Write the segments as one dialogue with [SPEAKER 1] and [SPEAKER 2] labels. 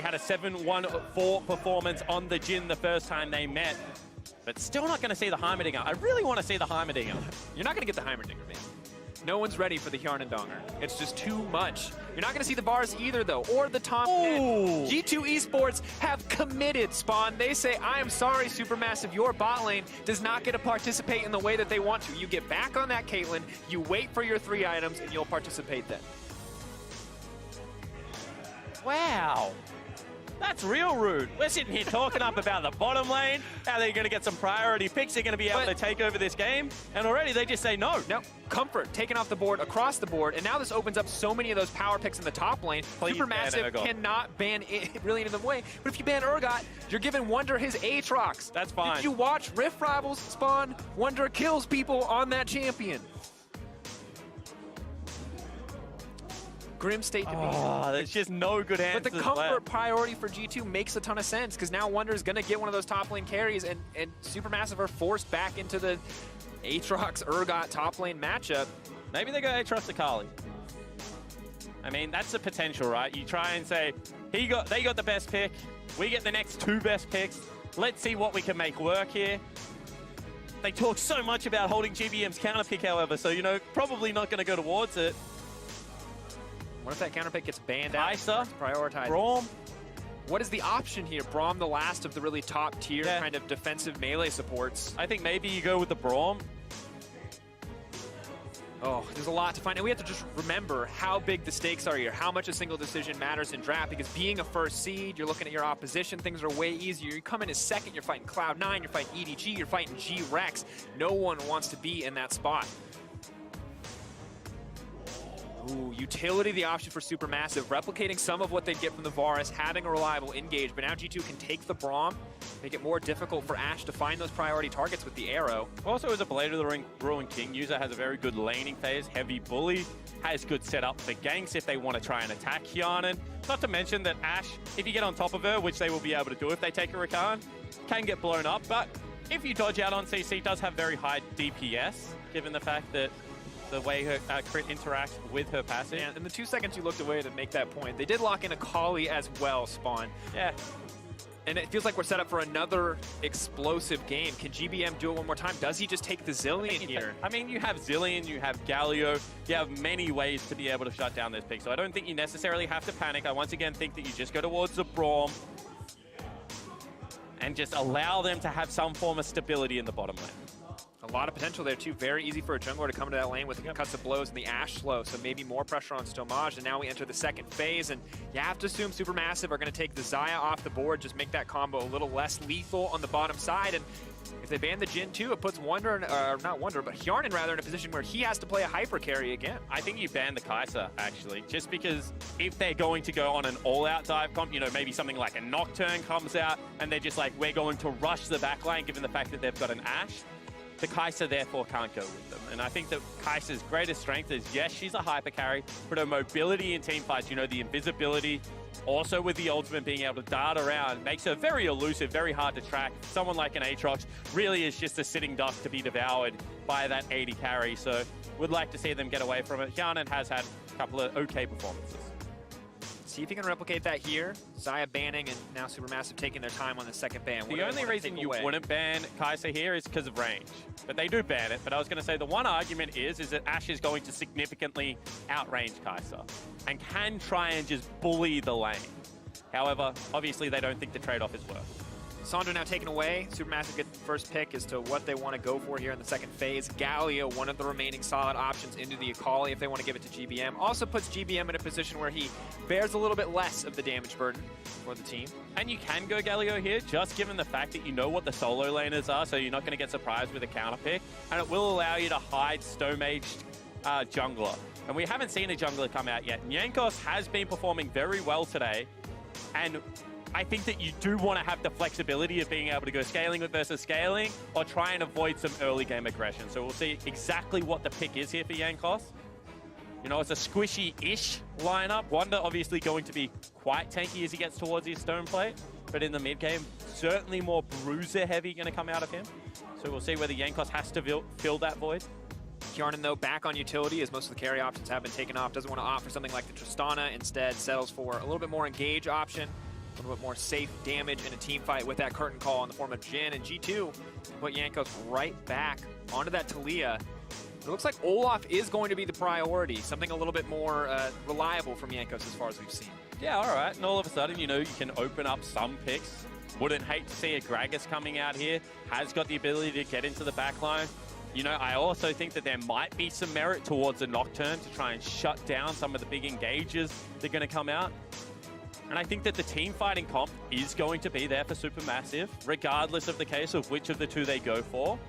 [SPEAKER 1] He had a 7-1-4 performance on the Jin the first time they met, but still not going to see the Heimerdinger. I really want to see the Heimerdinger.
[SPEAKER 2] You're not going to get the Heimerdinger, man. No one's ready for the Hjarnendonger. It's just too much. You're not going to see the Varus either, though, or the Tom. G2 Esports have committed, Spawn. They say, I am sorry, Supermassive, your bot lane does not get to participate in the way that they want to. You get back on that Caitlyn, you wait for your 3 items, and you'll participate then.
[SPEAKER 1] Wow. That's real rude. We're sitting here talking up about the bottom lane, how they're going to get some priority picks, they're going to be able to take over this game, and already they just say no.
[SPEAKER 2] No, Comfort taken off the board, across the board, and now this opens up so many of those power picks in the top lane.
[SPEAKER 1] Please
[SPEAKER 2] Supermassive cannot ban it really in the way, but if you ban Urgot, you're giving Wunder his Aatrox.
[SPEAKER 1] That's fine.
[SPEAKER 2] Did you watch Rift Rivals, Spawn? Wunder kills people on that champion. Grim state to be in.
[SPEAKER 1] Oh, there's just no good answers.
[SPEAKER 2] But the comfort priority for G2 makes a ton of sense because now Wunder is going to get one of those top lane carries, and Supermassive are forced back into the Aatrox Urgot top lane matchup.
[SPEAKER 1] Maybe they go Aatrox to Kali. I mean, that's the potential, right? You try and say, they got the best pick, we get the next 2 best picks. Let's see what we can make work here. They talk so much about holding GBM's counter pick, however, so, you know, probably not going to go towards it.
[SPEAKER 2] What if that counter pick gets banned
[SPEAKER 1] Kai'Sa,
[SPEAKER 2] out? Prioritized.
[SPEAKER 1] Braum.
[SPEAKER 2] What is the option here? Braum, the last of the really top tier kind of defensive melee supports.
[SPEAKER 1] I think maybe you go with the Braum.
[SPEAKER 2] Oh, there's a lot to find. And we have to just remember how big the stakes are here, how much a single decision matters in draft, because being a first seed, you're looking at your opposition, things are way easier. You come in as second, you're fighting Cloud9, you're fighting EDG, you're fighting G-Rex. No one wants to be in that spot. Ooh, utility, the option for Supermassive, replicating some of what they get from the Varus, having a reliable engage, but now G2 can take the Braum, make it more difficult for Ashe to find those priority targets with the arrow.
[SPEAKER 1] Also, as a Blade of the Ring Ruin King user, has a very good laning phase, heavy bully, has good setup for ganks if they want to try and attack Hjarnan. Not to mention that Ashe, if you get on top of her, which they will be able to do if they take a Rakan, can get blown up, but if you dodge out on CC, does have very high DPS, given the fact that the way her crit interacts with her passive.
[SPEAKER 2] And in the 2 seconds you looked away to make that point, they did lock in a Kali as well, Spawn.
[SPEAKER 1] Yeah.
[SPEAKER 2] And it feels like we're set up for another explosive game. Can GBM do it one more time? Does he just take the Zillion here?
[SPEAKER 1] I mean, you have Zillion, you have Galio, you have many ways to be able to shut down this pick. So I don't think you necessarily have to panic. I once again think that you just go towards the Braum and just allow them to have some form of stability in the bottom lane.
[SPEAKER 2] A lot of potential there, too. Very easy for a jungler to come into that lane with cuts of blows and the Ashe slow, so maybe more pressure on Stomage. And now we enter the second phase, and you have to assume Supermassive are going to take the Xayah off the board, just make that combo a little less lethal on the bottom side. And if they ban the Jhin, too, it puts Wunder, not Wunder, but Hjarnan, rather, in a position where he has to play a hyper carry again.
[SPEAKER 1] I think you ban the Kai'Sa, actually, just because if they're going to go on an all-out dive comp, you know, maybe something like a Nocturne comes out, and they're just like, we're going to rush the backline, given the fact that they've got an Ashe. The Kai'Sa therefore can't go with them. And I think that Kai'Sa's greatest strength is, yes, she's a hyper carry, but her mobility in team fights, you know, the invisibility, also with the ultimate being able to dart around, makes her very elusive, very hard to track. Someone like an Aatrox really is just a sitting duck to be devoured by that 80 carry. So would like to see them get away from it. Hjarnan has had a couple of okay performances.
[SPEAKER 2] See if you can replicate that here. Xayah banning, and now Supermassive taking their time on the second ban.
[SPEAKER 1] The only reason you wouldn't ban Kai'Sa here is because of range. But they do ban it. But I was going to say the one argument is that Ashe is going to significantly outrange Kai'Sa and can try and just bully the lane. However, obviously they don't think the trade-off is worth.
[SPEAKER 2] Sandra now taken away. Supermassive get the first pick as to what they want to go for here in the second phase. Galio, one of the remaining solid options into the Akali if they want to give it to GBM. Also puts GBM in a position where he bears a little bit less of the damage burden for the team.
[SPEAKER 1] And you can go Galio here, just given the fact that you know what the solo laners are, so you're not going to get surprised with a counter pick. And it will allow you to hide Stone-Aged jungler. And we haven't seen a jungler come out yet. Nyankos has been performing very well today. And I think that you do want to have the flexibility of being able to go scaling versus scaling or try and avoid some early game aggression. So we'll see exactly what the pick is here for Nyankos. You know, it's a squishy-ish lineup. Wunder obviously going to be quite tanky as he gets towards his stone plate, but in the mid game, certainly more bruiser heavy going to come out of him. So we'll see whether Nyankos has to fill that void.
[SPEAKER 2] Hjarnan, though, back on utility as most of the carry options have been taken off. Doesn't want to opt for something like the Tristana. Instead, settles for a little bit more engage option. a little bit more safe damage in a team fight with that curtain call in the form of Jhin. And G2 put Jankos right back onto that Talia. It looks like Olaf is going to be the priority, something a little bit more reliable from Jankos as far as we've seen.
[SPEAKER 1] Yeah, all right. And all of a sudden, you know, you can open up some picks. Wouldn't hate to see a Gragas coming out here. Has got the ability to get into the backline. You know, I also think that there might be some merit towards a Nocturne to try and shut down some of the big engages that are going to come out. And I think that the team fighting comp is going to be there for Supermassive, regardless of the case of which of the two they go for.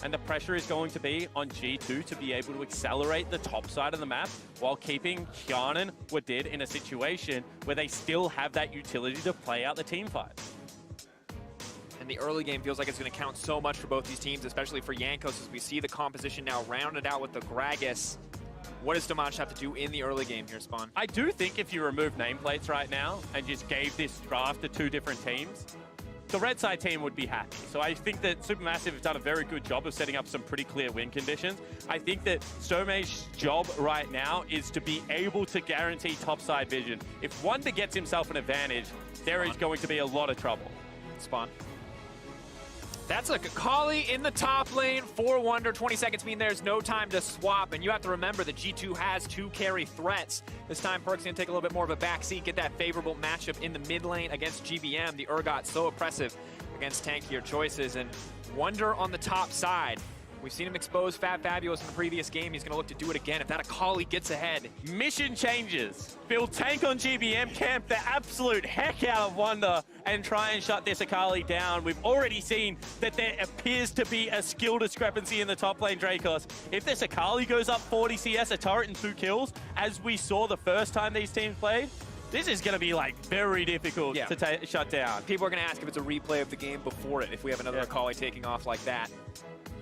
[SPEAKER 1] And the pressure is going to be on G2 to be able to accelerate the top side of the map while keeping Hyun and Wadid in a situation where they still have that utility to play out the team fight.
[SPEAKER 2] And the early game feels like it's going to count so much for both these teams, especially for Jankos, as we see the composition now rounded out with the Gragas. What does Damage have to do in the early game here, Spawn?
[SPEAKER 1] I do think if you remove nameplates right now and just gave this draft to two different teams, the red side team would be happy. So I think that Supermassive have done a very good job of setting up some pretty clear win conditions. I think that Stomage's job right now is to be able to guarantee topside vision. If Wonder gets himself an advantage, there is going to be a lot of trouble.
[SPEAKER 2] Spawn. That's a Kali in the top lane for Wonder. 20 seconds mean there's no time to swap. And you have to remember that G2 has two carry threats. This time, Perk's going to take a little bit more of a backseat, get that favorable matchup in the mid lane against GBM. The Urgot so oppressive against tankier choices. And Wonder on the top side. We've seen him expose Fab Fabulous in the previous game. He's going to look to do it again if that Akali gets ahead.
[SPEAKER 1] Mission changes. Build tank on GBM, camp the absolute heck out of Wonder, and try and shut this Akali down. We've already seen that there appears to be a skill discrepancy in the top lane Dracos. If this Akali goes up 40 CS, a turret and 2 kills, as we saw the first time these teams played, this is going to be like very difficult to shut down.
[SPEAKER 2] People are going to ask if it's a replay of the game before it, if we have another Akali taking off like that.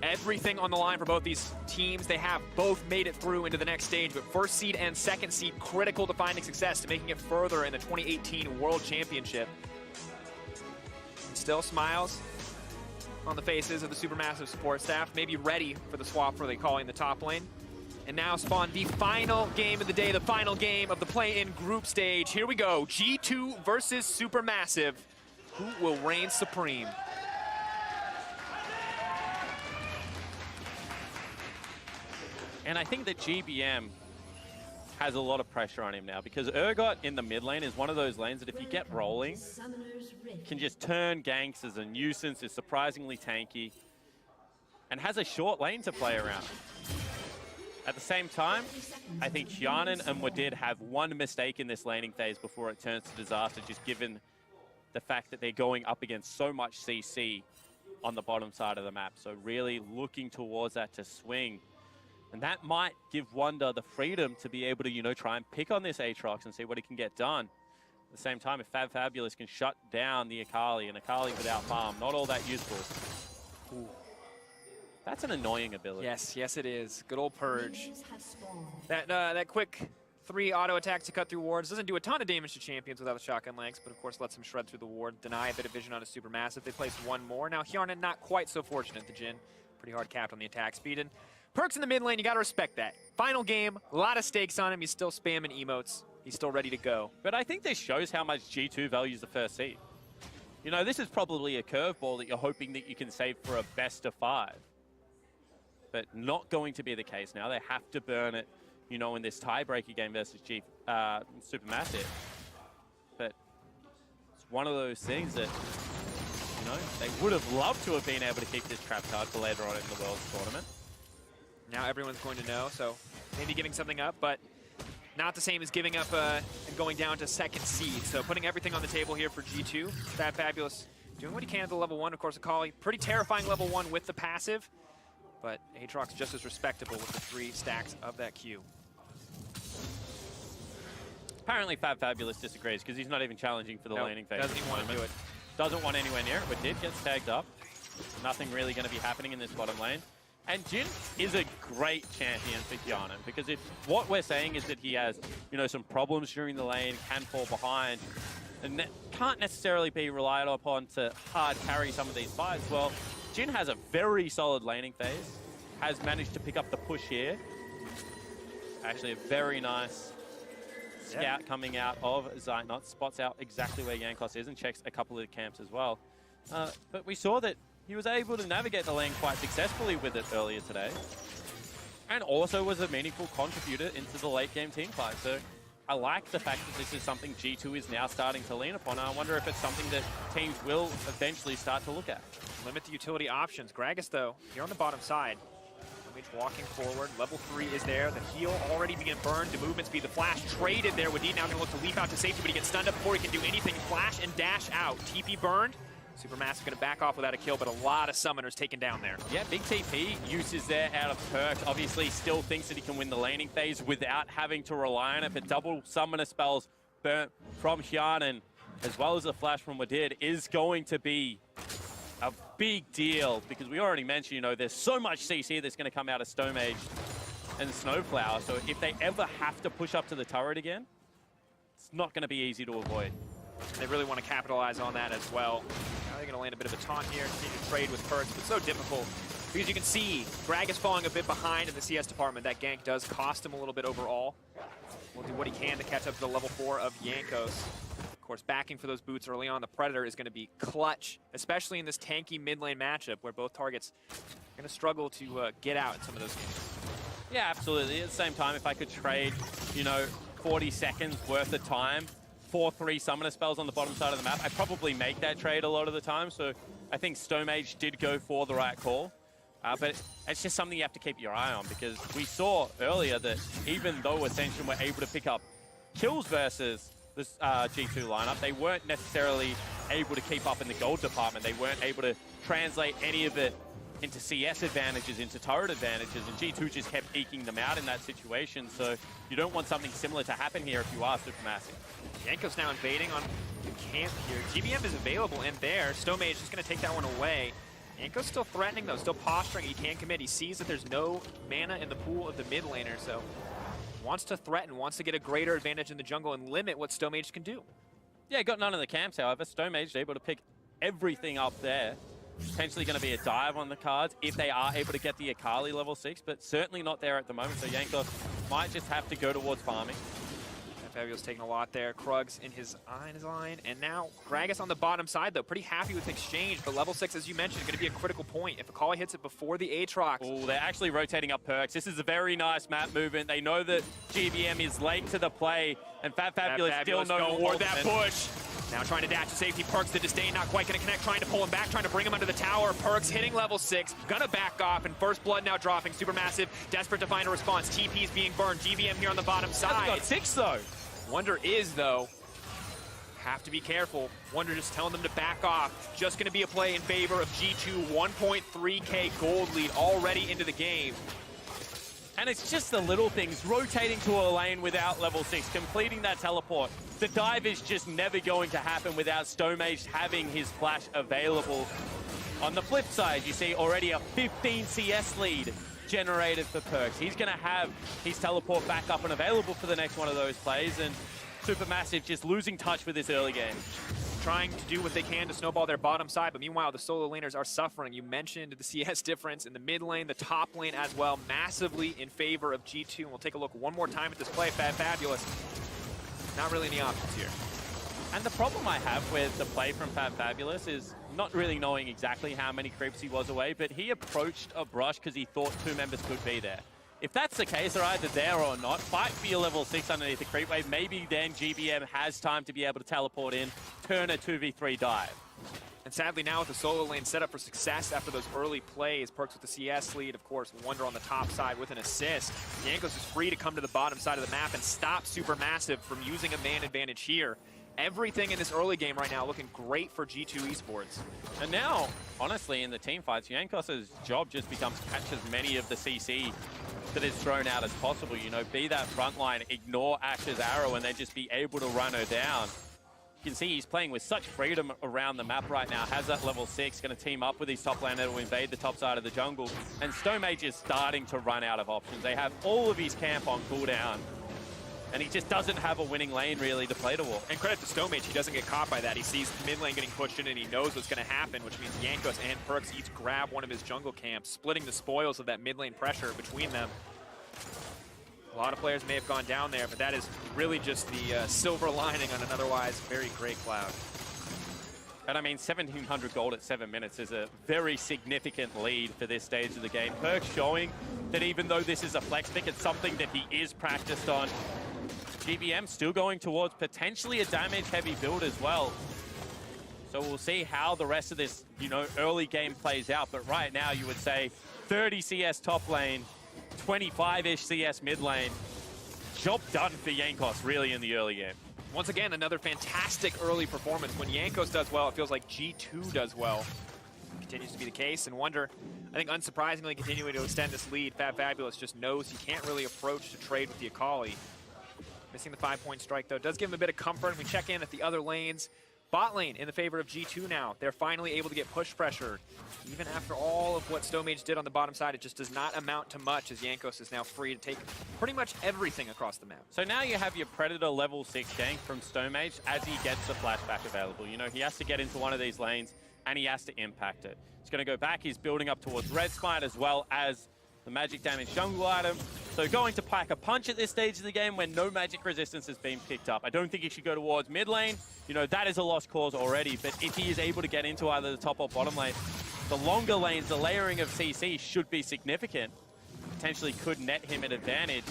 [SPEAKER 2] Everything on the line for both these teams. They have both made it through into the next stage, but first seed and second seed critical to finding success, to making it further in the 2018 World Championship. And still smiles on the faces of the Supermassive support staff, maybe ready for the swap for the Akali in the top lane. And now, Spawn, the final game of the day, the final game of the play-in group stage. Here we go, G2 versus Supermassive. Who will reign supreme?
[SPEAKER 1] And I think that GBM has a lot of pressure on him now, because Urgot in the mid lane is one of those lanes that if you get rolling, can just turn ganks as a nuisance, is surprisingly tanky, and has a short lane to play around. At the same time, I think Hyanan and Wadid have one mistake in this laning phase before it turns to disaster, just given the fact that they're going up against so much CC on the bottom side of the map. So really looking towards that to swing. And that might give Wonder the freedom to be able to, you know, try and pick on this Aatrox and see what he can get done. At the same time, if Fab Fabulous can shut down the Akali, and Akali without farm, not all that useful. Ooh. That's an annoying ability.
[SPEAKER 2] Yes, yes it is. Good old Purge. That quick 3 auto attacks to cut through wards doesn't do a ton of damage to champions without the shotgun legs, but of course lets them shred through the ward, deny a bit of vision on a Supermassive. They placed one more. Now Hjarnan not quite so fortunate, the Jhin. Pretty hard capped on the attack speed. And Perk's in the mid lane, you gotta respect that. Final game, a lot of stakes on him. He's still spamming emotes. He's still ready to go.
[SPEAKER 1] But I think this shows how much G2 values the first seed. You know, this is probably a curveball that you're hoping that you can save for a best of 5. But not going to be the case now. They have to burn it, you know, in this tiebreaker game versus Supermassive. But it's one of those things that, you know, they would have loved to have been able to keep this trap card for later on in the Worlds tournament.
[SPEAKER 2] Now everyone's going to know, so maybe giving something up, but not the same as giving up and going down to second seed. So putting everything on the table here for G2. Fab Fabulous doing what he can at the level 1. Of course, Akali, pretty terrifying level 1 with the passive, but Aatrox just as respectable with the 3 stacks of that Q.
[SPEAKER 1] Apparently Fab Fabulous disagrees because he's not even challenging for the laning phase.
[SPEAKER 2] Doesn't even want to do it.
[SPEAKER 1] Doesn't want anywhere near it, but did get tagged up. Nothing really going to be happening in this bottom lane. And Jhin is a great champion for Hyanan, because if what we're saying is that he has, you know, some problems during the lane, can fall behind, and can't necessarily be relied upon to hard carry some of these fights, well, Jhin has a very solid laning phase, has managed to pick up the push here. Actually a very nice scout coming out of Zeitnot, spots out exactly where Jankos is and checks a couple of the camps as well. But we saw that he was able to navigate the lane quite successfully with it earlier today, and also was a meaningful contributor into the late game team fight. So I like the fact that this is something G2 is now starting to lean upon. I wonder if it's something that teams will eventually start to look at.
[SPEAKER 2] Limit the utility options. Gragas, though, here on the bottom side. Walking forward, level 3 is there. The heal already being burned. The movement speed, the flash traded there. Wadid now going to look to leap out to safety, but he gets stunned up before he can do anything. Flash and dash out. TP burned. Supermassive going to back off without a kill, but a lot of summoners taken down there. Yeah, big TP uses there out of Perks. Obviously still thinks that he can win the laning phase without having to rely on it. But double summoner spells burnt from Hyanan, as well as a flash from Wadid, is going to be a big deal, because we already mentioned, you know, there's so much CC that's going to come out of Stomage and Snowflower. So if they ever have to push up to the turret again, it's not going to be easy to avoid. They really want to capitalize on that as well. Now they're going to land a bit of a taunt here, continue to trade with Perks, but so difficult. Because you can see, Greg is falling a bit behind in the CS department. That gank does cost him a little bit overall. Will do what he can to catch up to the level 4 of Jankos. Of course, backing for those boots early on, the Predator is going to be clutch, especially in this tanky mid lane matchup where both targets are going to struggle to get out in some of those games. Yeah, absolutely. At the same time, if I could trade, you know, 40 seconds worth of time for 3 summoner spells on the bottom side of the map, I'd probably make that trade a lot of the time. So I think Stomage did go for the right call. But it's just something you have to keep your eye on, because we saw earlier that even though Ascension were able to pick up kills versus this G2 lineup, they weren't necessarily able to keep up in the gold department. They weren't able to translate any of it into CS advantages, into turret advantages, and G2 just kept eking them out in that situation. So you don't want something similar to happen here if you are Supermassive. Jankos now invading on the camp here. GBM is available in there. Stomage is going to take that one away. Jankos still threatening though, still posturing. He can't commit. He sees that there's no mana in the pool of the mid laner, so wants to threaten, wants to get a greater advantage in the jungle and limit what Stomage can do. Yeah, got none of the camps, however. Stomage able to pick everything up there. Potentially going to be a dive on the cards if they are able to get the Akali level 6, but certainly not there at the moment, so Jankos might just have to go towards farming. Fabulous taking a lot there. Krugs in his line, and now Gragas on the bottom side, though. Pretty happy with the exchange, but level 6, as you mentioned, going to be a critical point. If Akali hits it before the Aatrox. Oh, they're actually rotating up Perks. This is a very nice map movement. They know that GBM is late to the play, and Fabulous still no toward that push. Now trying to dash to safety. Perks to disdain, not quite going to connect, trying to pull him back, trying to bring him under the tower. Perks hitting level 6, gonna back off, and first blood now dropping. Supermassive, desperate to find a response. TP's being burned. GBM here on the bottom side. Got 6 though. Wonder is, though, have to be careful. Wonder just telling them to back off. Just going to be a play in favor of G2. 1.3k gold lead already into the game. And it's just the little things. Rotating to a lane without level 6, completing that teleport. The dive is just never going to happen without Stomage having his flash available. On the flip side, you see already a 15 CS lead generated for Perks. He's going to have his teleport back up and available for the next one of those plays, and Supermassive just losing touch with this early game. Trying to do what they can to snowball their bottom side, but meanwhile the solo laners are suffering. You mentioned the CS difference in the mid lane, the top lane as well, massively in favor of G2, and we'll take a look one more time at this play. Fabulous. Not really any options here. And the problem I have with the play from Fabulous is not really knowing exactly how many creeps he was away, but he approached a brush because he thought 2 members could be there. If that's the case, they're either there or not. Fight for your level 6 underneath the creep wave. Maybe then GBM has time to be able to teleport in, turn a 2v3 dive. And sadly now with the solo lane set up for success after those early plays, Perks with the CS lead, of course, Wonder on the top side with an assist. Jankos is free to come to the bottom side of the map and stop Supermassive from using a man advantage here. Everything in this early game right now looking great for G2 Esports. And now, honestly, in the team fights, Jankos' job just becomes catch as many of the CC that is thrown out as possible. You know, be that front line, ignore Ash's arrow, and then just be able to run her down. You can see he's playing with such freedom around the map right now. Has that level 6, going to team up with his top laner to invade the top side of the jungle. And Stomage is starting to run out of options. They have all of his camp on cooldown, and he just doesn't have a winning lane, really, to play toward. And credit to Stomage, he doesn't get caught by that. He sees mid lane getting pushed in, and he knows what's going to happen, which means Jankos and Perks each grab one of his jungle camps, splitting the spoils of that mid lane pressure between them. A lot of players may have gone down there, but that is really just the silver lining on an otherwise very gray cloud.
[SPEAKER 1] And I mean, 1,700 gold at 7 minutes is a very significant lead for this stage of the game. Perk showing that even though this is a flex pick, it's something that he is practiced on. GBM still going towards potentially a damage-heavy build as well. So we'll see how the rest of this, early game plays out. But right now, you would say 30 CS top lane, 25-ish CS mid lane. Job done for Jankos, really, in the early game.
[SPEAKER 2] Once again, another fantastic early performance. When Jankos does well, it feels like G2 does well. Continues to be the case, and Wonder, I think unsurprisingly, continuing to extend this lead. Fabulous just knows he can't really approach to trade with the Akali. Missing the 5-point strike, though, does give him a bit of comfort, and we check in at the other lanes. Bot lane in the favor of G2 now. They're finally able to get push pressure. Even after all of what Stomage did on the bottom side, it just does not amount to much as Jankos is now free to take pretty much everything across the map.
[SPEAKER 1] So now you have your Predator level 6 gank from Stomage as he gets the flashback available. He has to get into one of these lanes and he has to impact it. He's going to go back. He's building up towards Red Smite as well as the magic damage jungle item. So going to pack a punch at this stage of the game when no magic resistance has been picked up. I don't think he should go towards mid lane. That is a lost cause already. But if he is able to get into either the top or bottom lane, the longer lanes, the layering of CC should be significant. Potentially could net him an advantage.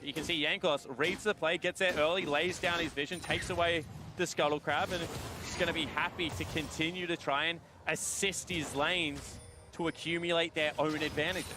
[SPEAKER 1] You can see Jankos reads the play, gets there early, lays down his vision, takes away the Scuttle Crab, and he's going to be happy to continue to try and assist his lanes to accumulate their own advantages.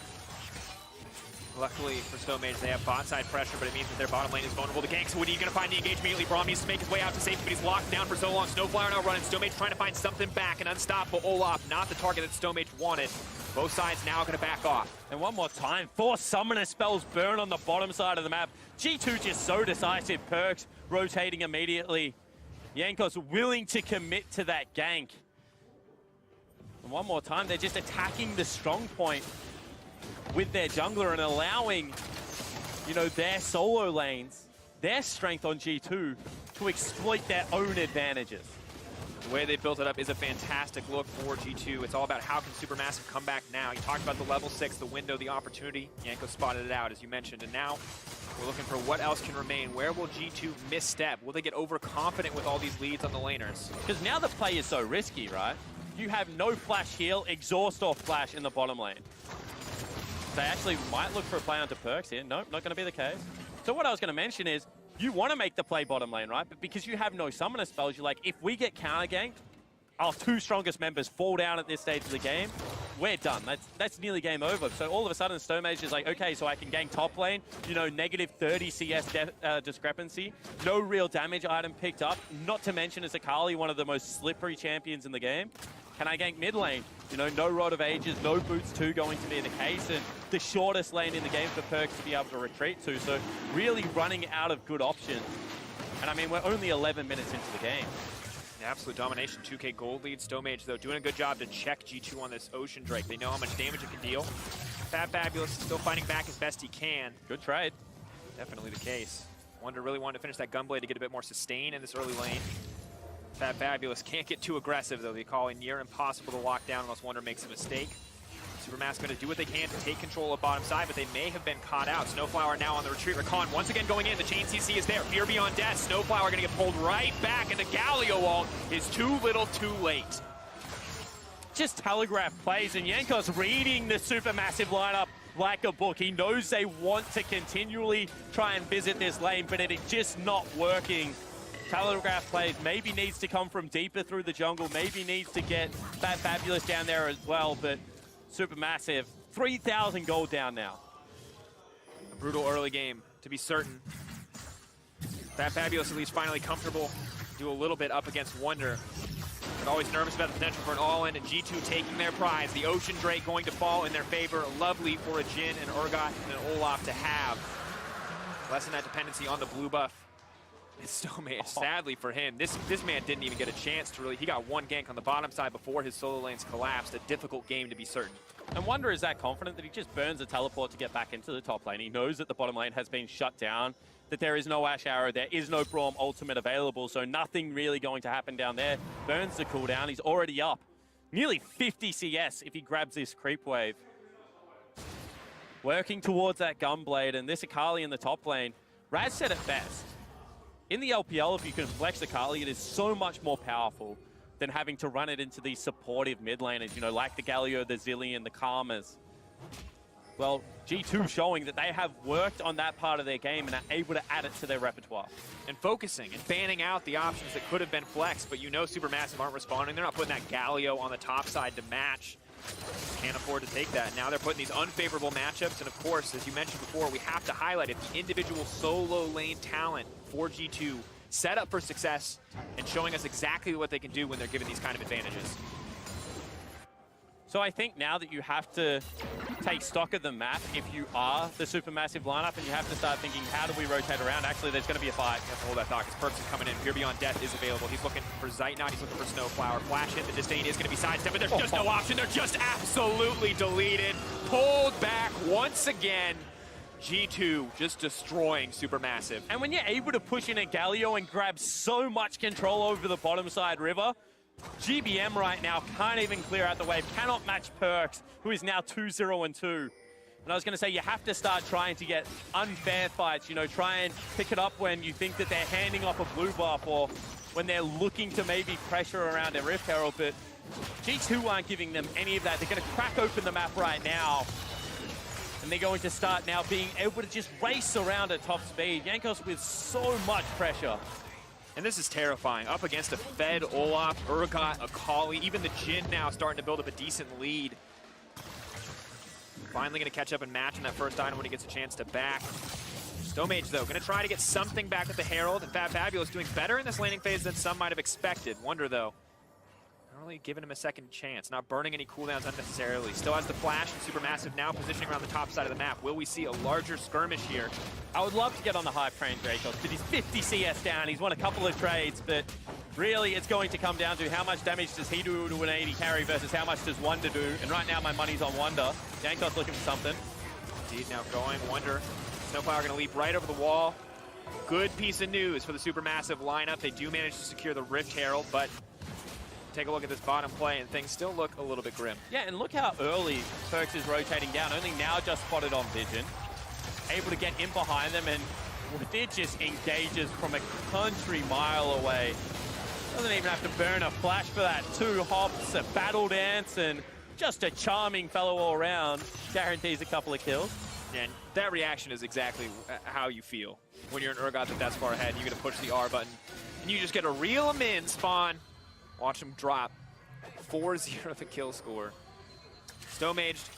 [SPEAKER 2] Luckily for Stomage, they have bot side pressure, but it means that their bottom lane is vulnerable to gank. So Woody going to find the engage immediately. Braum needs to make his way out to safety, but he's locked down for so long. Snowflower now running. Stomage trying to find something back, and unstoppable Olaf, not the target that Stomage wanted. Both sides now going to back off.
[SPEAKER 1] And one more time, 4 summoner spells burn on the bottom side of the map. G2 just so decisive. Perks rotating immediately. Jankos willing to commit to that gank. And one more time, they're just attacking the strong point with their jungler and allowing, their solo lanes, their strength on G2 to exploit their own advantages.
[SPEAKER 2] The way they built it up is a fantastic look for G2. It's all about how can Supermassive come back now. You talked about the level 6, the window, the opportunity. Jankos spotted it out, as you mentioned, and now we're looking for what else can remain. Where will G2 misstep? Will they get overconfident with all these leads on the laners?
[SPEAKER 1] Because now the play is so risky, right? You have no flash heal, exhaust or flash in the bottom lane. They actually might look for a play onto Perks here. Nope, not going to be the case. So what I was going to mention is, you want to make the play bottom lane, right? But because you have no summoner spells, you're like, if we get counter ganked, our 2 strongest members fall down at this stage of the game, we're done. That's nearly game over. So all of a sudden, Stomage is like, okay, so I can gank top lane, negative 30 CS discrepancy, no real damage item picked up, not to mention as Akali, one of the most slippery champions in the game. Can I gank mid lane? No Rod of Ages, no Boots 2 going to be the case, and the shortest lane in the game for Perks to be able to retreat to. So really running out of good options. And I mean, we're only 11 minutes into the game.
[SPEAKER 2] Absolute domination, 2K gold lead. Stomage, though, doing a good job to check G2 on this Ocean Drake. They know how much damage it can deal. Fabulous still fighting back as best he can.
[SPEAKER 1] Good trade.
[SPEAKER 2] Definitely the case. Wonder really wanted to finish that Gunblade to get a bit more sustain in this early lane. Fabulous can't get too aggressive, though. They call it near impossible to lock down unless Wonder makes a mistake. Supermassive going to do what they can to take control of bottom side, but they may have been caught out. Snowflower now on the retreat. Rakan once again going in. The chain CC is there. Fear beyond death. Snowflower going to get pulled right back, and the Galio ult is too little too late.
[SPEAKER 1] Just telegraph plays, and Jankos reading the Supermassive lineup like a book. He knows they want to continually try and visit this lane, but it is just not working. Telegraph plays maybe needs to come from deeper through the jungle, maybe needs to get that Fabulous down there as well, but Supermassive, 3,000 gold down now.
[SPEAKER 2] A brutal early game, to be certain. Fabulous at least finally comfortable, do a little bit up against Wonder. But always nervous about the potential for an all-in, and G2 taking their prize. The Ocean Drake going to fall in their favor. Lovely for a Jhin, and Urgot, and an Olaf to have. Lessen that dependency on the blue buff. It's Stomage, sadly for him. This man didn't even get a chance to really, he got one gank on the bottom side before his solo lanes collapsed. A difficult game to be certain.
[SPEAKER 1] And Wonder is that confident that he just burns a teleport to get back into the top lane. He knows that the bottom lane has been shut down, that there is no Ash Arrow, there is no Braum ultimate available, so nothing really going to happen down there. Burns the cooldown, he's already up. Nearly 50 CS if he grabs this creep wave. working towards that Gunblade, and this Akali in the top lane. Raz said it best. In the LPL, if you can flex Akali, it is so much more powerful than having to run it into these supportive mid laners, you know, like the Galio, the Zillion, the Karmas. Well, G2 showing that they have worked on that part of their game and are able to add it to their repertoire.
[SPEAKER 2] And focusing and banning out the options that could have been flexed, but you know Supermassive aren't responding. They're not putting that Galio on the top side to match. Can't afford to take that. Now they're putting these unfavorable matchups, and of course, as you mentioned before, we have to highlight it, the individual solo lane talent for G2 set up for success and showing us exactly what they can do when they're given these kind of advantages.
[SPEAKER 1] So I think now that you have to take stock of the map if you are the Supermassive lineup, and you have to start thinking, how do we rotate around? Actually, there's going to be a fight.
[SPEAKER 2] You have to hold that thought because Perks is coming in. Fear Beyond Death is available. He's looking for Zeitnot. He's looking for Snowflower. Flash hit. The disdain is going to be sidestepped, but there's just no option. They're just absolutely deleted. Pulled back once again. G2 just destroying Supermassive.
[SPEAKER 1] And when you're able to push in a Galio and grab so much control over the bottom side river, GBM right now can't even clear out the wave, cannot match Perks, who is now 2-0-2. And I was going to say, you have to start trying to get unfair fights, you know, try and pick it up when you think that they're handing off a blue buff or when they're looking to maybe pressure around a Rift Herald, but G2 aren't giving them any of that. They're going to crack open the map right now. And they're going to start now being able to just race around at top speed. Jankos with so much pressure.
[SPEAKER 2] And this is terrifying. Up against a fed Olaf, Urgot, Akali, even the Jhin now starting to build up a decent lead. Finally going to catch up and match in that first item when he gets a chance to back. Stomage, though, going to try to get something back with the Herald, and Fabulous doing better in this laning phase than some might have expected. Wonder, though, not really giving him a second chance, not burning any cooldowns unnecessarily. Still has the flash, and Supermassive now positioning around the top side of the map. Will we see a larger skirmish here?
[SPEAKER 1] I would love to get on the hype train, Dracos, but he's 50 CS down. He's won a couple of trades, but really it's going to come down to how much damage does he do to an 80 carry versus how much does Wonder do. And right now my money's on Wonder. Jankos looking for something.
[SPEAKER 2] Indeed, now going Wonder. Snowflower going to leap right over the wall. Good piece of news for the Supermassive lineup. They do manage to secure the Rift Herald, but take a look at this bottom play and things still look a little bit grim.
[SPEAKER 1] Yeah, and look how early Perks is rotating down. Only now just spotted on Vision. Able to get in behind them, and it just engages from a country mile away. Doesn't even have to burn a flash for that. 2 hops, a battle dance, and just a charming fellow all around. Guarantees a couple of kills.
[SPEAKER 2] And that reaction is exactly how you feel when you're an Urgot that's far ahead and you're going to push the R button. And you just get to reel him in, Spawn. Watch him drop. 4-0 the kill score. Stomaged.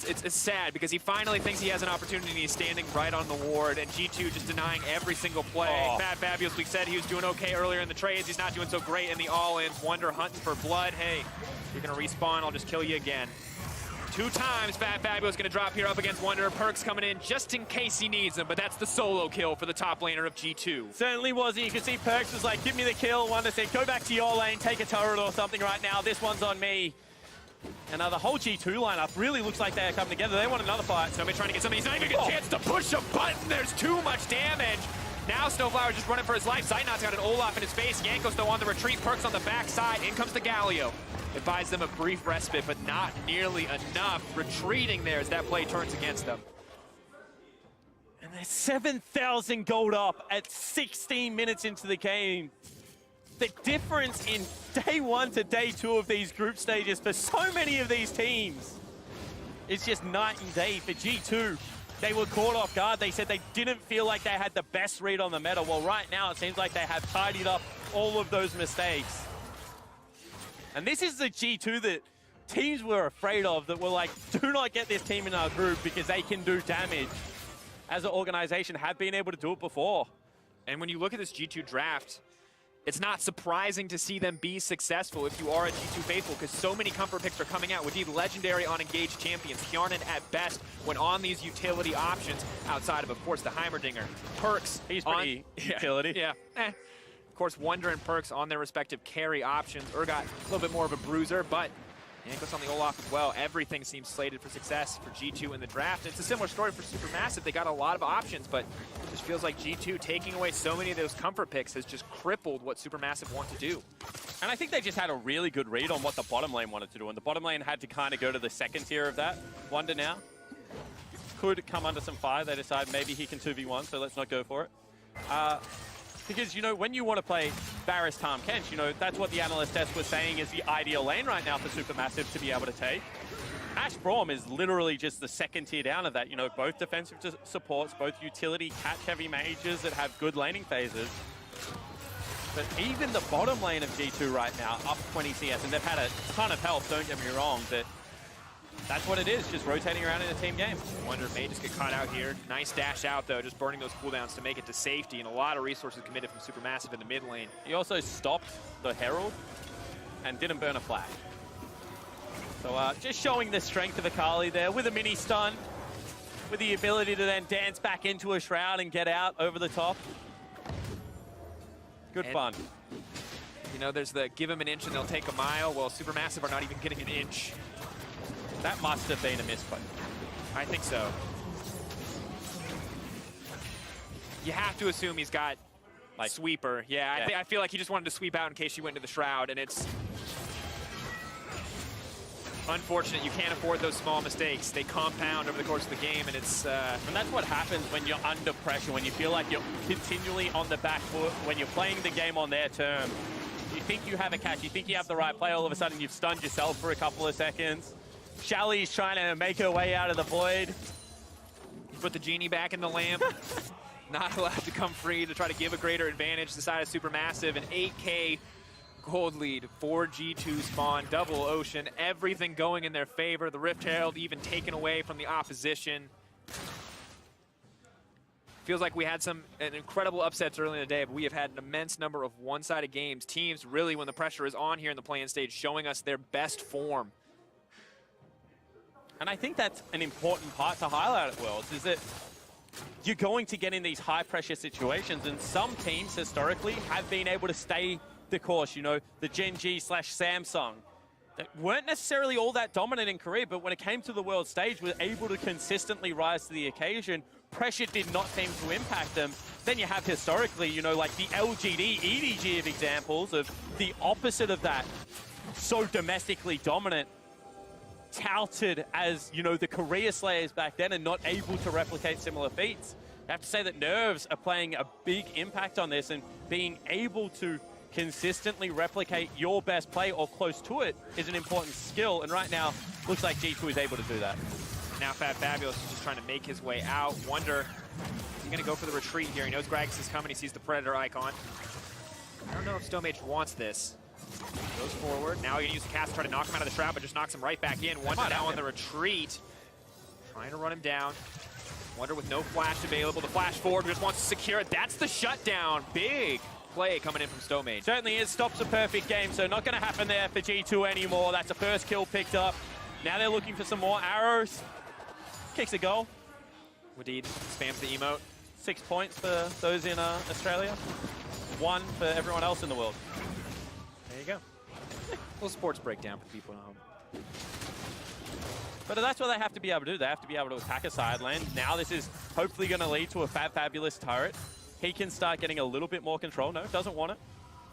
[SPEAKER 2] It's sad because he finally thinks he has an opportunity and he's standing right on the ward, and G2 just denying every single play.
[SPEAKER 1] Oh.
[SPEAKER 2] Fabulous, we said he was doing okay earlier in the trades. He's not doing so great in the all-ins. Wonder hunting for blood. Hey, you're going to respawn. I'll just kill you again. 2 times Fabulous going to drop here up against Wonder. Perks coming in just in case he needs him, but that's the solo kill for the top laner of G2.
[SPEAKER 1] Certainly wasn't. You can see Perks was like, give me the kill. Wonder said, go back to your lane, take a turret or something right now. This one's on me. And the whole G2 lineup really looks like they're coming together. They want another fight.
[SPEAKER 2] Somebody trying to get something. He's not even getting a chance to push a button. There's too much damage. Now Snowflower just running for his life. Zeitnot's got an Olaf in his face. Jankos, though, on the retreat. Perks on the backside. In comes the Galio. It buys them a brief respite, but not nearly enough. Retreating there as that play turns against them.
[SPEAKER 1] And they're 7,000 gold up at 16 minutes into the game. The difference in day 1 to day 2 of these group stages for so many of these teams is just night and day. For G2, they were caught off guard. They said they didn't feel like they had the best read on the meta. Well, right now it seems like they have tidied up all of those mistakes. And this is the G2 that teams were afraid of, that were like, do not get this team in our group because they can do damage. As an organization, have been able to do it before.
[SPEAKER 2] And when you look at this G2 draft, it's not surprising to see them be successful if you are a G2 faithful, because so many comfort picks are coming out with these legendary on engaged champions. Kjarnan at best when on these utility options outside of course, the Heimerdinger. Perks.
[SPEAKER 1] He's pretty utility.
[SPEAKER 2] Yeah. Of course, Wonder and Perks on their respective carry options. Urgot, a little bit more of a bruiser, but Jankos on the Olaf as well. Everything seems slated for success for G2 in the draft. It's a similar story for Supermassive. They got a lot of options, but it just feels like G2 taking away so many of those comfort picks has just crippled what Supermassive want to do.
[SPEAKER 1] And I think they just had a really good read on what the bottom lane wanted to do, and the bottom lane had to kind of go to the second tier of that. Wonder now could come under some fire. They decide maybe he can 2v1, so let's not go for it. Because, you know, when you want to play Varus Tahm Kench, you know, that's what the analyst desk was saying is the ideal lane right now for Supermassive to be able to take. Ashe Braum is literally just the second tier down of that. You know, both defensive supports, both utility catch-heavy mages that have good laning phases. But even the bottom lane of G2 right now, up 20 CS, and they've had a ton of health, don't get me wrong, but that's what it is, just rotating around in a team game.
[SPEAKER 2] Wonder if may just get caught out here. Nice dash out, though, just burning those cooldowns to make it to safety, and a lot of resources committed from Supermassive in the mid lane.
[SPEAKER 1] He also stopped the Herald and didn't burn a flag. So just showing the strength of Akali there with a mini stun, with the ability to then dance back into a shroud and get out over the top. Good fun.
[SPEAKER 2] You know, there's the give him an inch and they'll take a mile. Well, Supermassive are not even getting an inch.
[SPEAKER 1] That must have been a misplay.
[SPEAKER 2] I think so. You have to assume he's got like sweeper. Yeah, I feel like he just wanted to sweep out in case she went into the shroud, and it's unfortunate. You can't afford those small mistakes. They compound over the course of the game, and it's...
[SPEAKER 1] And that's what happens when you're under pressure, when you feel like you're continually on the back foot, when you're playing the game on their terms. You think you have a catch, you think you have the right play, all of a sudden you've stunned yourself for a couple of seconds. Shelly's trying to make her way out of the void.
[SPEAKER 2] Put the genie back in the lamp. Not allowed to come free to try to give a greater advantage to the side of Supermassive. An 8K gold lead for G2 spawn, double ocean, everything going in their favor. The Rift Herald even taken away from the opposition. Feels like we had an incredible upsets early in the day, but we have had an immense number of one-sided games. Teams really, when the pressure is on here in the play-in stage, showing us their best form.
[SPEAKER 1] And I think that's an important part to highlight at Worlds, is that you're going to get in these high-pressure situations, and some teams historically have been able to stay the course. You know, the Gen G/Samsung that weren't necessarily all that dominant in Korea, but when it came to the world stage, were able to consistently rise to the occasion. Pressure did not seem to impact them. Then you have historically, you know, like the LGD, EDG of examples of the opposite of that. So domestically dominant, touted as, you know, the career slayers back then and not able to replicate similar feats. I have to say that nerves are playing a big impact on this, and being able to consistently replicate your best play or close to it is an important skill. And right now, looks like G2 is able to do that.
[SPEAKER 2] Now Fabulous is just trying to make his way out. Wonder, is he going to go for the retreat here? He knows Gragas is coming. He sees the Predator icon. I don't know if Stomage wants this. Goes forward. Now he's going to use the cast to try to knock him out of the shroud, but just knocks him right back in. Wonder now on the retreat. Trying to run him down. Wonder with no flash available. The flash forward just wants to secure it. That's the shutdown. Big play coming in from Stomage.
[SPEAKER 1] Certainly is. Stops a perfect game, so not going to happen there for G2 anymore. That's a first kill picked up. Now they're looking for some more arrows. Kicks a goal.
[SPEAKER 2] Wadid spams the emote.
[SPEAKER 1] 6 points for those in Australia. 1 for everyone else in the world.
[SPEAKER 2] There you go. Little sports breakdown for people at home.
[SPEAKER 1] But that's what they have to be able to do. They have to be able to attack a side lane. Now this is hopefully going to lead to a Fabulous turret. He can start getting a little bit more control. No, doesn't want it.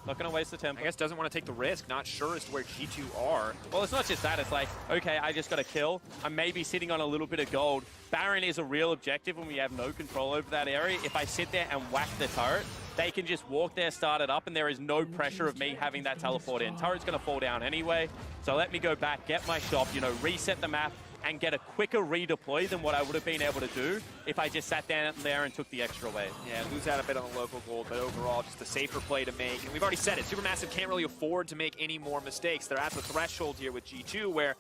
[SPEAKER 1] Not going to waste the tempo.
[SPEAKER 2] I guess doesn't want to take the risk. Not sure as to where G2 are.
[SPEAKER 1] Well, it's not just that. It's like, okay, I just got a kill. I'm maybe sitting on a little bit of gold. Baron is a real objective when we have no control over that area. If I sit there and whack the turret, they can just walk there, start it up, and there is no pressure of me having that teleport in. Turret's going to fall down anyway. So let me go back, get my shop, you know, reset the map, and get a quicker redeploy than what I would have been able to do if I just sat down there and took the extra wave.
[SPEAKER 2] Yeah, lose out a bit on the local gold, but overall just a safer play to make. And we've already said it, Supermassive can't really afford to make any more mistakes. They're at the threshold here with G2 where,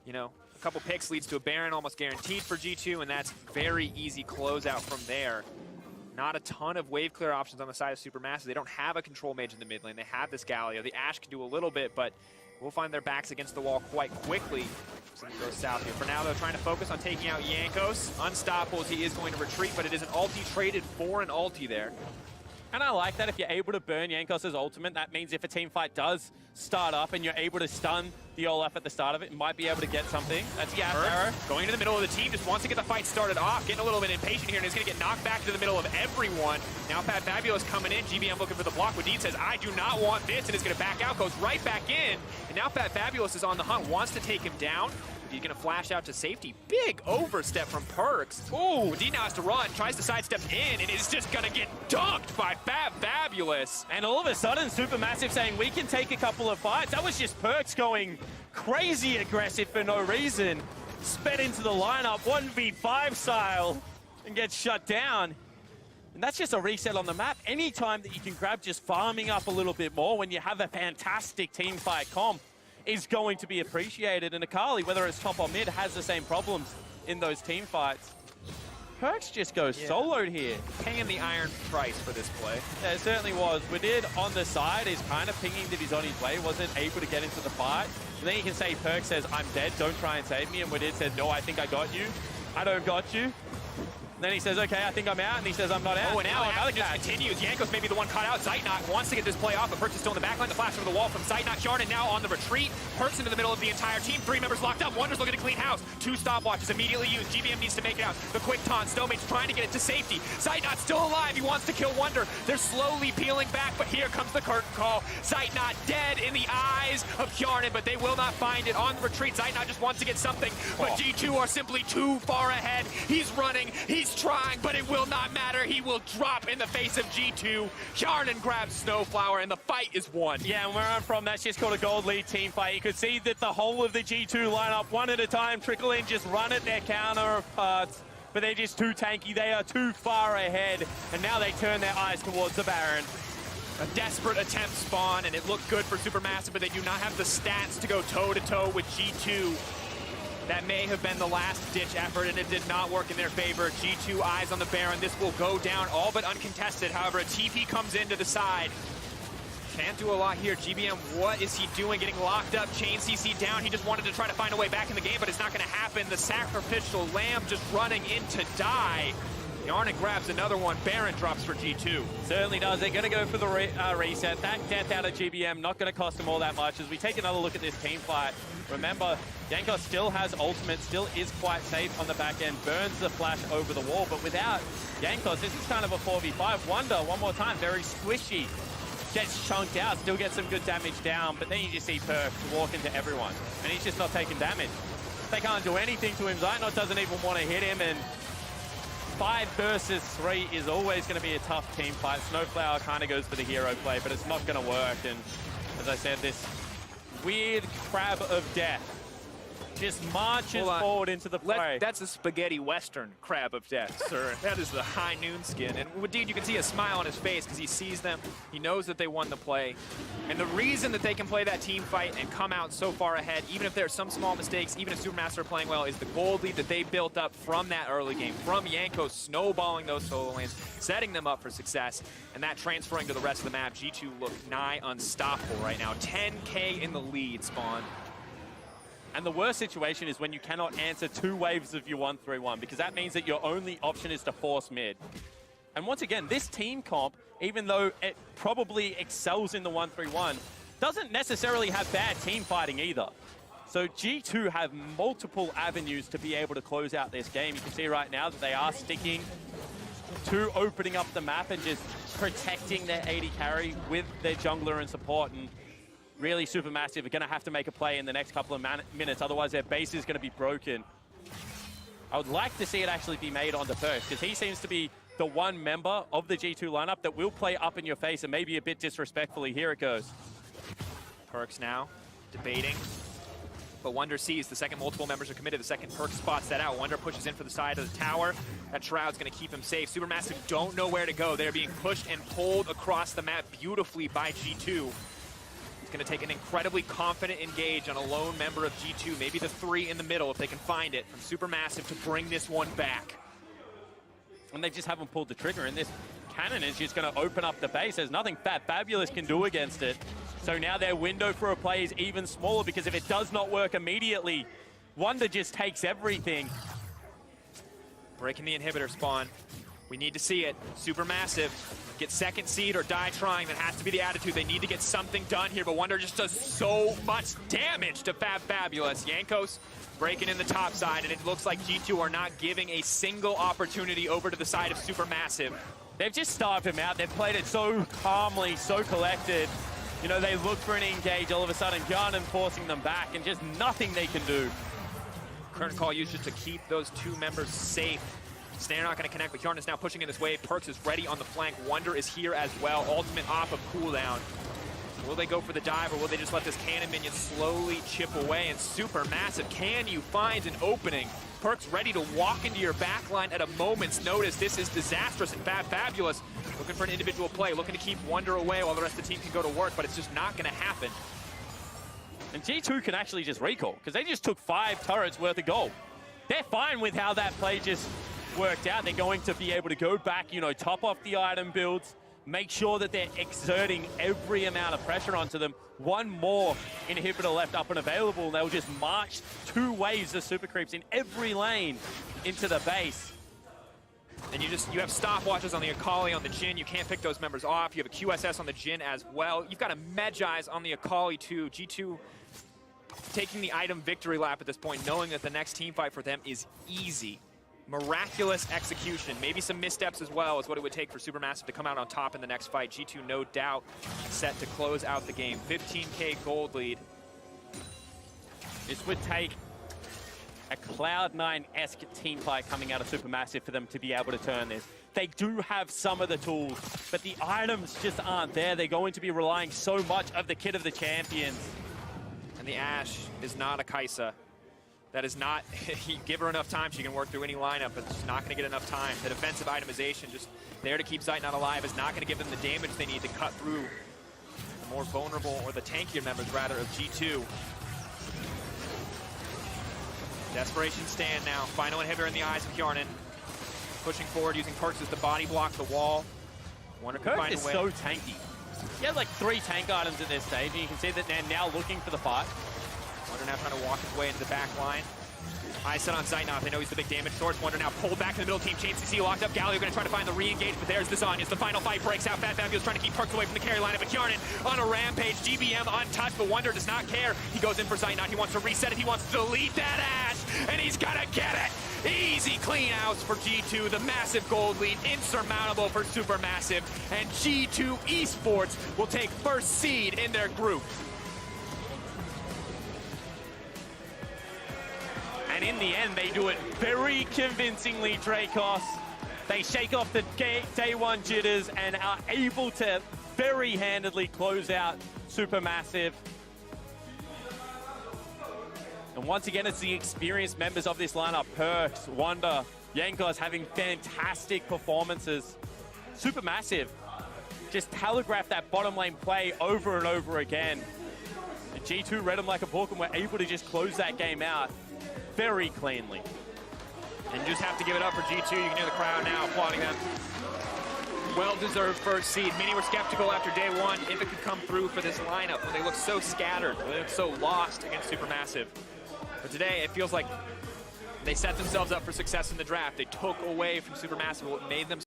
[SPEAKER 2] you know, a couple picks leads to a Baron almost guaranteed for G2, and that's very easy closeout from there. Not a ton of wave clear options on the side of Supermassive. They don't have a control mage in the mid lane. They have this Galio. The Ashe can do a little bit, but we'll find their backs against the wall quite quickly. Something goes south here. For now, they're trying to focus on taking out Jankos. Unstoppable as he is going to retreat, but it is an ulti traded for an ulti there.
[SPEAKER 1] And I like that if you're able to burn Jankos' ultimate, that means if a team fight does start up and you're able to stun the Olaf at the start of it, you might be able to get something. That's Gas Arrow.
[SPEAKER 2] Going into the middle of the team, just wants to get the fight started off, getting a little bit impatient here, and is going to get knocked back to the middle of everyone. Now Fabulous coming in, GBM looking for the block. Wadid says, I do not want this, and is going to back out, goes right back in. And now Fabulous is on the hunt, wants to take him down. He's going to flash out to safety. Big overstep from Perks. Oh, D now has to run, tries to sidestep in, and is just going to get dunked by Fabulous.
[SPEAKER 1] And all of a sudden, Supermassive saying, we can take a couple of fights. That was just Perks going crazy aggressive for no reason. Sped into the lineup, 1v5 style, and gets shut down. And that's just a reset on the map. Anytime that you can grab just farming up a little bit more when you have a fantastic team fight comp is going to be appreciated. And Akali, whether it's top or mid, has the same problems in those team fights. Perks just goes soloed here.
[SPEAKER 2] Paying the iron price for this play.
[SPEAKER 1] Yeah, it certainly was. Widid on the side is kind of pinging that he's on his way, wasn't able to get into the fight. And then you can say Perks says, I'm dead, don't try and save me. And Widid said, no, I think I got you. I don't got you. Then he says, okay, I think I'm out, and he says, I'm not out.
[SPEAKER 2] Oh, and now it just continues. Jankos may be the one caught out. Zeitnot wants to get this play off, but Perks is still in the backline. The flash over the wall from Zeitnot. Jarden now on the retreat. Perks into the middle of the entire team. 3 members locked up. Wonder's looking to clean house. 2 stopwatches immediately used. GBM needs to make it out. The quick taunt. Snowmage's trying to get it to safety. Zeitnot still alive. He wants to kill Wonder. They're slowly peeling back, but here comes the curtain call. Zeitnot dead in the eyes of Jarden, but they will not find it on the retreat. Zeitnot just wants to get something, but G2 are simply too far ahead. He's running. He's trying, but it will not matter. He will drop in the face of G2. Jarden grabs Snowflower, and the fight is won.
[SPEAKER 1] Yeah, and where I'm from, that's just called a gold lead team fight. You could see that the whole of the G2 lineup, one at a time, trickle in, just run at their counterparts. But they're just too tanky. They are too far ahead. And now they turn their eyes towards the Baron.
[SPEAKER 2] A desperate attempt spawn, and it looked good for Supermassive, but they do not have the stats to go toe-to-toe with G2. That may have been the last-ditch effort, and it did not work in their favor. G2 eyes on the Baron. This will go down all but uncontested. However, a TP comes into the side. Can't do a lot here. GBM, what is he doing? Getting locked up, chain CC down. He just wanted to try to find a way back in the game, but it's not going to happen. The sacrificial lamb just running in to die. Yarnik grabs another one. Baron drops for G2.
[SPEAKER 1] Certainly does. They're going to go for the reset. That death out of GBM not going to cost them all that much. As we take another look at this team fight, remember, Jankos still has ultimate, still is quite safe on the back end, burns the flash over the wall, but without Jankos, this is kind of a 4v5. Wonder, one more time, very squishy. Gets chunked out, still gets some good damage down, but then you just see Perk walk into everyone, and he's just not taking damage. They can't do anything to him. Zeitnot doesn't even want to hit him, and 5 versus 3 is always going to be a tough team fight. Snowflower kind of goes for the hero play, but it's not going to work, and as I said, this weird crab of death just marches forward into the fray.
[SPEAKER 2] That's a spaghetti western crab of death, sir. That is the high noon skin. And indeed, you can see a smile on his face because he sees them. He knows that they won the play. And the reason that they can play that team fight and come out so far ahead, even if there are some small mistakes, even if Supermassive are playing well, is the gold lead that they built up from that early game, from Jankos snowballing those solo lanes, setting them up for success, and that transferring to the rest of the map. G2 look nigh unstoppable right now. 10K in the lead, Spawn.
[SPEAKER 1] And the worst situation is when you cannot answer 2 waves of your 1-3-1, because that means that your only option is to force mid. And once again, this team comp, even though it probably excels in the 1-3-1, doesn't necessarily have bad team fighting either. So G2 have multiple avenues to be able to close out this game. You can see right now that they are sticking to opening up the map and just protecting their AD carry with their jungler and support. And really, Supermassive are going to have to make a play in the next couple of minutes, otherwise their base is going to be broken. I would like to see it actually be made onto Perks, because he seems to be the one member of the G2 lineup that will play up in your face and maybe a bit disrespectfully. Here it goes.
[SPEAKER 2] Perks now debating, but Wonder sees the second multiple members are committed. The second Perks spots that out. Wonder pushes in for the side of the tower. That Shroud's going to keep him safe. Supermassive don't know where to go. They're being pushed and pulled across the map beautifully by G2. Going to take an incredibly confident engage on a lone member of G2, maybe the 3 in the middle if they can find it, from Supermassive to bring this one back.
[SPEAKER 1] And they just haven't pulled the trigger, and this cannon is just going to open up the base. There's nothing Fabulous can do against it. So now their window for a play is even smaller, because if it does not work immediately, Wonder just takes everything.
[SPEAKER 2] Breaking the inhibitor, Spawn. We need to see it. Supermassive. Get second seed or die trying. That has to be the attitude. They need to get something done here, but Wonder just does so much damage to Fabulous. Jankos breaking in the top side, and it looks like G2 are not giving a single opportunity over to the side of Supermassive.
[SPEAKER 1] They've just starved him out. They've played it so calmly, so collected. You know, they look for an engage, all of a sudden Jarden forcing them back, and just nothing they can do.
[SPEAKER 2] Current call used just to keep those two members safe. Snare not going to connect, but Hjarn is now pushing in this wave. Perks is ready on the flank. Wonder is here as well. Ultimate off of cooldown. Will they go for the dive, or will they just let this cannon minion slowly chip away? And Supermassive, can you find an opening? Perks ready to walk into your backline at a moment's notice. This is disastrous and fabulous. Looking for an individual play, looking to keep Wonder away while the rest of the team can go to work, but it's just not going to happen.
[SPEAKER 1] And G2 can actually just recall, because they just took 5 turrets worth of gold. They're fine with how that play just worked out. They're going to be able to go back, you know, top off the item builds, make sure that they're exerting every amount of pressure onto them. One more inhibitor left up and available, they'll just march 2 waves of super creeps in every lane into the base.
[SPEAKER 2] And you have stopwatches on the Akali, on the Jhin. You can't pick those members off. You have a QSS on the Jhin as well. You've got a Medjai's on the Akali too. G2 taking the item victory lap at this point, knowing that the next team fight for them is easy. Miraculous execution, maybe some missteps as well is what it would take for Supermassive to come out on top in the next fight. G2 no doubt set to close out the game. 15K gold lead.
[SPEAKER 1] This would take a Cloud9-esque team fight coming out of Supermassive for them to be able to turn this. They do have some of the tools, but the items just aren't there. They're going to be relying so much of the kit of the champions.
[SPEAKER 2] And the Ashe is not a Kai'Sa. That is not, you give her enough time, she can work through any lineup, but she's not gonna get enough time. The defensive itemization just there to keep Zeitnot alive is not gonna give them the damage they need to cut through the more vulnerable, or the tankier members rather, of G2. Desperation stand now, final inhibitor in the eyes of Hjarnan. Pushing forward, using Perks as the body block, the wall. Wonder can find a way.
[SPEAKER 1] Perks is so tanky. He has like 3 tank items at this stage, and you can see that they're now looking for the fight.
[SPEAKER 2] Wonder now trying to walk his way into the back line. Eyes set on Zeitnot. They know he's the big damage source. Wonder now pulled back to the middle team. Chain CC locked up. Galio going to try to find the re-engage, but there's the Zhonya's. The final fight breaks out. Fabulous trying to keep Perks away from the carry lineup, but Hjarnan on a rampage. GBM untouched, but Wonder does not care. He goes in for Zeitnot. He wants to reset it. He wants to delete that Ashe, and he's going to get it. Easy clean outs for G2. The massive gold lead, insurmountable for Supermassive, and G2 Esports will take first seed in their group.
[SPEAKER 1] And in the end, they do it very convincingly, Dracos. They shake off the day 1 jitters and are able to very handedly close out Supermassive. And once again, it's the experienced members of this lineup, Perks, Wonder, Jankos, having fantastic performances. Supermassive just telegraphed that bottom lane play over and over again. And G2 read them like a book and were able to just close that game out very cleanly.
[SPEAKER 2] And you just have to give it up for G2. You can hear the crowd now applauding them. Well-deserved first seed. Many were skeptical after day 1 if it could come through for this lineup when they look so scattered, when they look so lost against Supermassive. But today, it feels like they set themselves up for success in the draft. They took away from Supermassive what made them